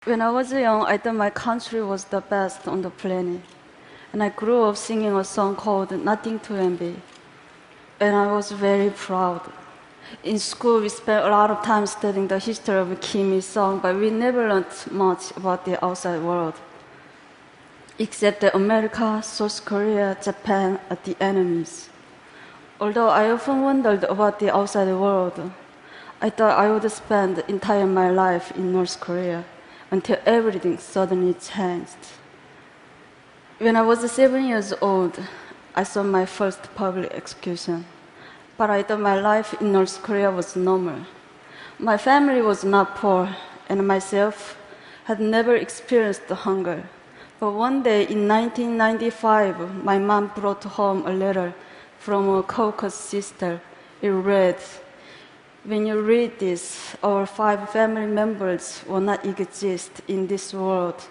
When I was young, I thought my country was the best on the planet. And I grew up singing a song called Nothing to Envy. And I was very proud. In school, we spent a lot of time studying the history of Kim Il-sung, but we never learned much about the outside world. Except that America, South Korea, Japan are the enemies. Although I often wondered about the outside world, I thought I would spend the entire my life in North Korea until everything suddenly changed. When I was 7 years old, I saw my first public execution. But I thought my life in North Korea was normal. My family was not poor, and myself had never experienced hunger. But one day in 1995, my mom brought home a letter from a Caucasus sister. It read, "When you read this, our 5 family members will not exist in this world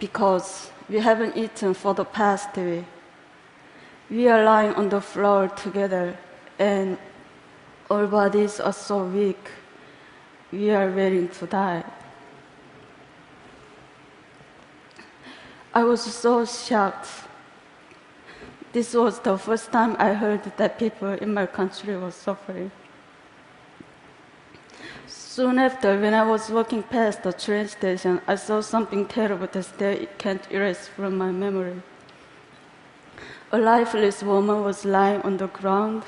because we haven't eaten for the past week. We are lying on the floor together, and our bodies are so weak. We are waiting to die." I was so shocked. This was the first time I heard that people in my country were suffering. Soon after, when I was walking past the train station, I saw something terrible that still can't erase from my memory. A lifeless woman was lying on the ground,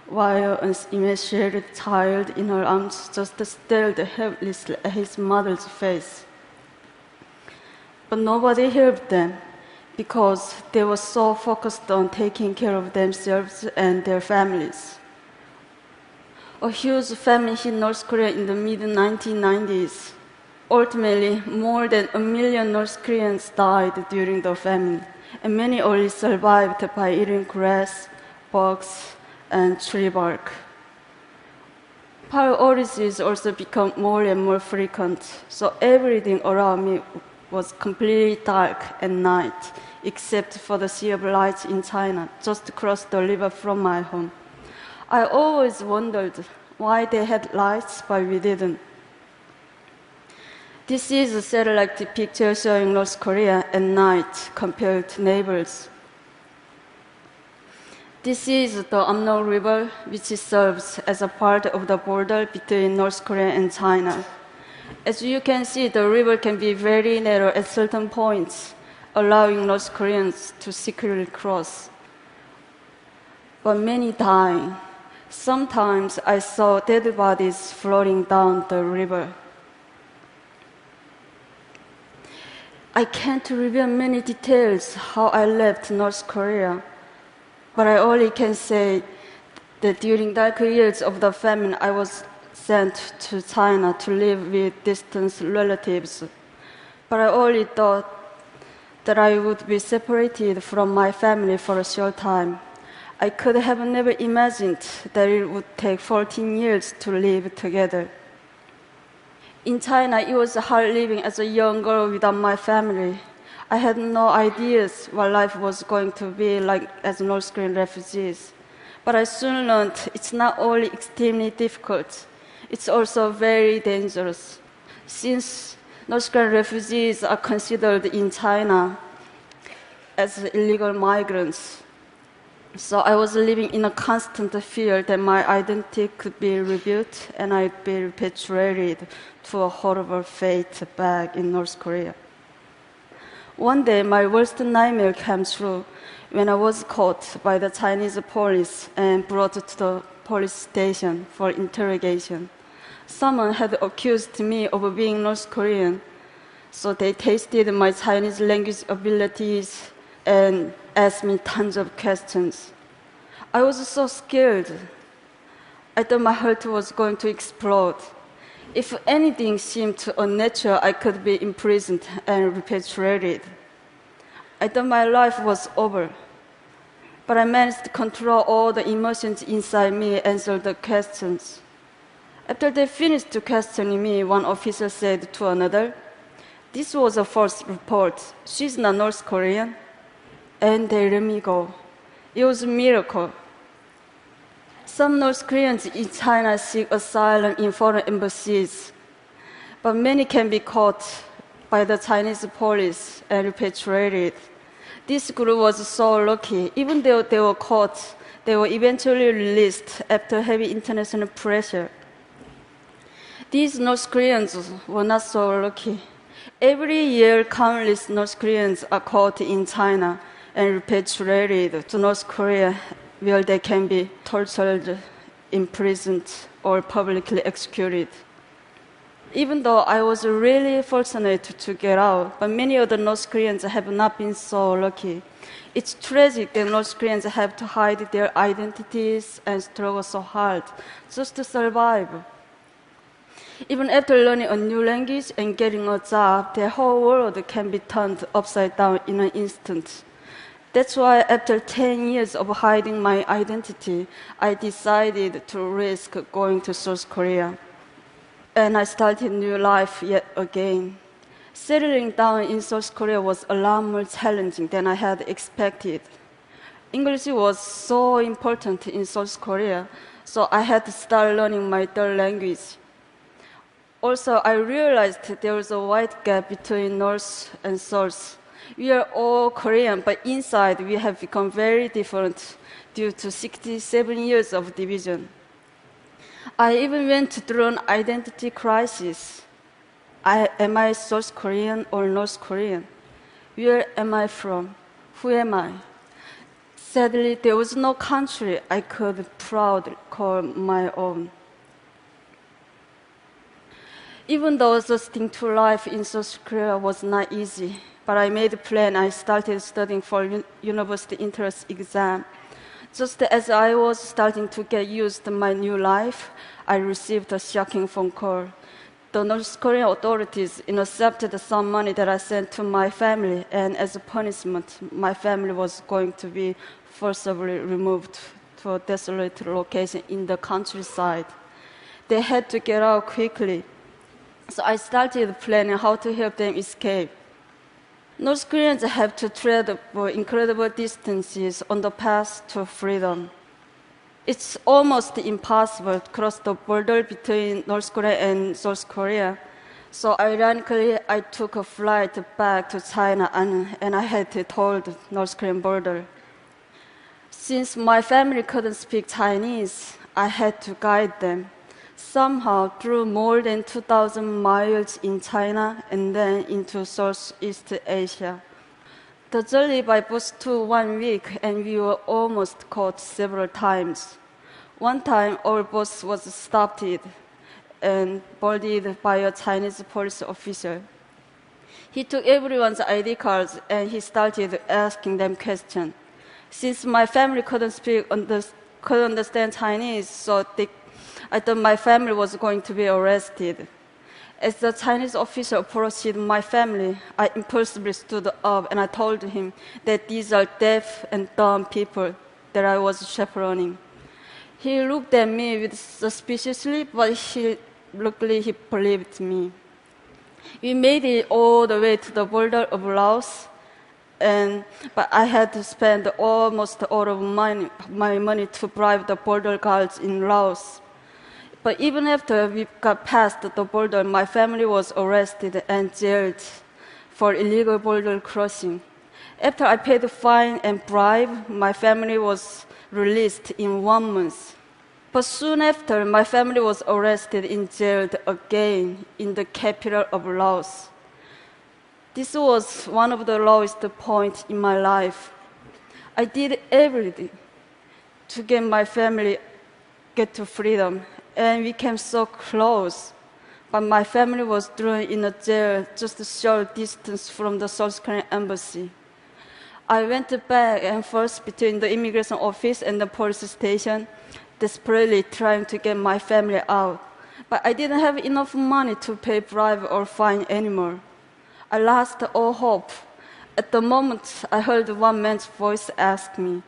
while an emaciated child in her arms just stared helplessly at his mother's face. But nobody helped them because they were so focused on taking care of themselves and their families. A huge famine hit North Korea in the mid-1990s. Ultimately, more than 1 million North Koreans died during the famine, and many only survived by eating grass, bugs, and tree bark. Fire outages also become more and more frequent, so everything around me was completely dark at night, except for the sea of lights in China, just across the river from my home. I always wondered why they had lights, but we didn't. This is a satellite picture showing North Korea at night compared to neighbors. This is the Amno River, which serves as a part of the border between North Korea and China. As you can see, the river can be very narrow at certain points, allowing North Koreans to secretly cross. But many died. Sometimes I saw dead bodies floating down the river. I can't reveal many details how I left North Korea, but I only can say that during dark years of the famine, I was sent to China to live with distant relatives. But I only thought that I would be separated from my family for a short time. I could have never imagined that it would take 14 years to live together. In China, it was hard living as a young girl without my family. I had no ideas what life was going to be like as North Korean refugees. But I soon learned it's not only extremely difficult, it's also very dangerous. Since North Korean refugees are considered in China as illegal migrants, so I was living in a constant fear that my identity could be revealed and I'd be repatriated to a horrible fate back in North Korea. One day, my worst nightmare came true when I was caught by the Chinese police and brought to the police station for interrogation. Someone had accused me of being North Korean, so they tested my Chinese language abilities and asked me tons of questions. I was so scared. I thought my heart was going to explode. If anything seemed unnatural, I could be imprisoned and repatriated. I thought my life was over. But I managed to control all the emotions inside me and answer the questions. After they finished questioning me, one officer said to another, "This was a false report. She's not North Korean." And they let me go. It was a miracle. Some North Koreans in China seek asylum in foreign embassies, but many can be caught by the Chinese police and repatriated. This group was so lucky. Even though they were caught, they were eventually released after heavy international pressure. These North Koreans were not so lucky. Every year, countless North Koreans are caught in China and repatriated to North Korea, where they can be tortured, imprisoned, or publicly executed. Even though I was really fortunate to get out, but many other North Koreans have not been so lucky. It's tragic that North Koreans have to hide their identities and struggle so hard just to survive. Even after learning a new language and getting a job, their whole world can be turned upside down in an instant. That's why after 10 years of hiding my identity, I decided to risk going to South Korea. And I started a new life yet again. Settling down in South Korea was a lot more challenging than I had expected. English was so important in South Korea, so I had to start learning my third language. Also, I realized there was a wide gap between North and South. We are all Korean, but inside we have become very different due to 67 years of division. I even went through an identity crisis. Am I South Korean or North Korean? Where am I from? Who am I? Sadly, there was no country I could proudly call my own. Even though adjusting to life in South Korea was not easy, but I made a plan. I started studying for university entrance exam. Just as I was starting to get used to my new life, I received a shocking phone call. The North Korean authorities intercepted some money that I sent to my family, and as a punishment, my family was going to be forcibly removed to a desolate location in the countryside. They had to get out quickly, so I started planning how to help them escape. North Koreans have to travel incredible distances on the path to freedom. It's almost impossible to cross the border between North Korea and South Korea. So ironically, I took a flight back to China and I had to tour the North Korean border. Since my family couldn't speak Chinese, I had to guide them. Somehow through more than 2,000 miles in China and then into Southeast Asia. The journey by bus took 1 week and we were almost caught several times. One time our bus was stopped and boarded by a Chinese police officer. He took everyone's ID cards and he started asking them questions. Since my family couldn't understand Chinese, so I thought my family was going to be arrested. As the Chinese officer approached my family, I impulsively stood up and I told him that these are deaf and dumb people that I was chaperoning. He looked at me with suspiciously, but luckily he believed me. We made it all the way to the border of Laos, but I had to spend almost all of my money to bribe the border guards in Laos. But even after we got past the border, my family was arrested and jailed for illegal border crossing. After I paid the fine and bribe, my family was released in 1 month. But soon after, my family was arrested and jailed again in the capital of Laos. This was one of the lowest points in my life. I did everything to get my family to freedom. And we came so close, but my family was thrown in a jail just a short distance from the South Korean embassy. I went back and forth between the immigration office and the police station, desperately trying to get my family out. But I didn't have enough money to pay bribe or fine anymore. I lost all hope. At the moment, I heard one man's voice ask me,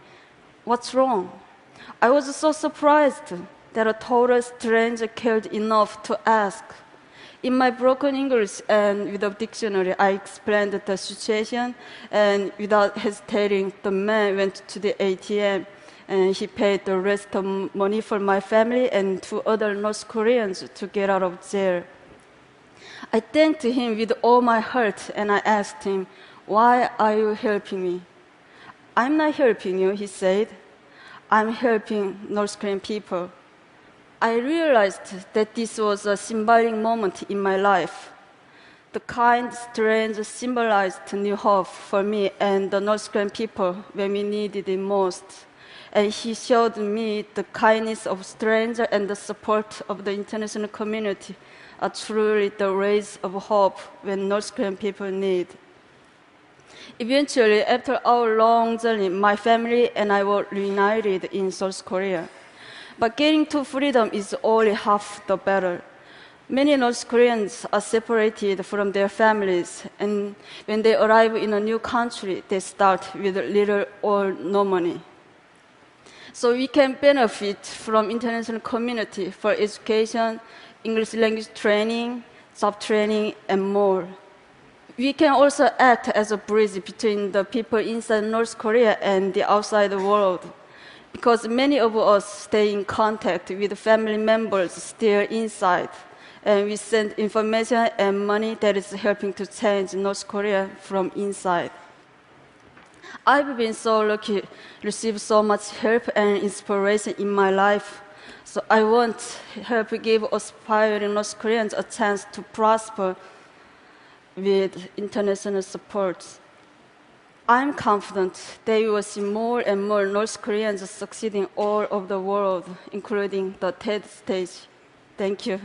"What's wrong?" I was so surprised that a total stranger cared enough to ask. In my broken English and with a dictionary, I explained the situation, and without hesitating, the man went to the ATM and he paid the rest of money for my family and 2 other North Koreans to get out of jail. I thanked him with all my heart and I asked him, "Why are you helping me?" "I'm not helping you," he said. "I'm helping North Korean people." I realized that this was a symbolic moment in my life. The kind strange symbolized new hope for me and the North Korean people when we needed it most. And he showed me the kindness of strangers and the support of the international community are truly the rays of hope when North Korean people need. Eventually, after our long journey, my family and I were reunited in South Korea. But getting to freedom is only half the battle. Many North Koreans are separated from their families, and when they arrive in a new country, they start with little or no money. So we can benefit from international community for education, English language training, job training, and more. We can also act as a bridge between the people inside North Korea and the outside world, because many of us stay in contact with family members still inside, and we send information and money that is helping to change North Korea from inside. I've been so lucky to receive so much help and inspiration in my life. So I want to help give aspiring North Koreans a chance to prosper with international support. I'm confident that we will see more and more North Koreans succeeding all over the world, including the TED stage. Thank you.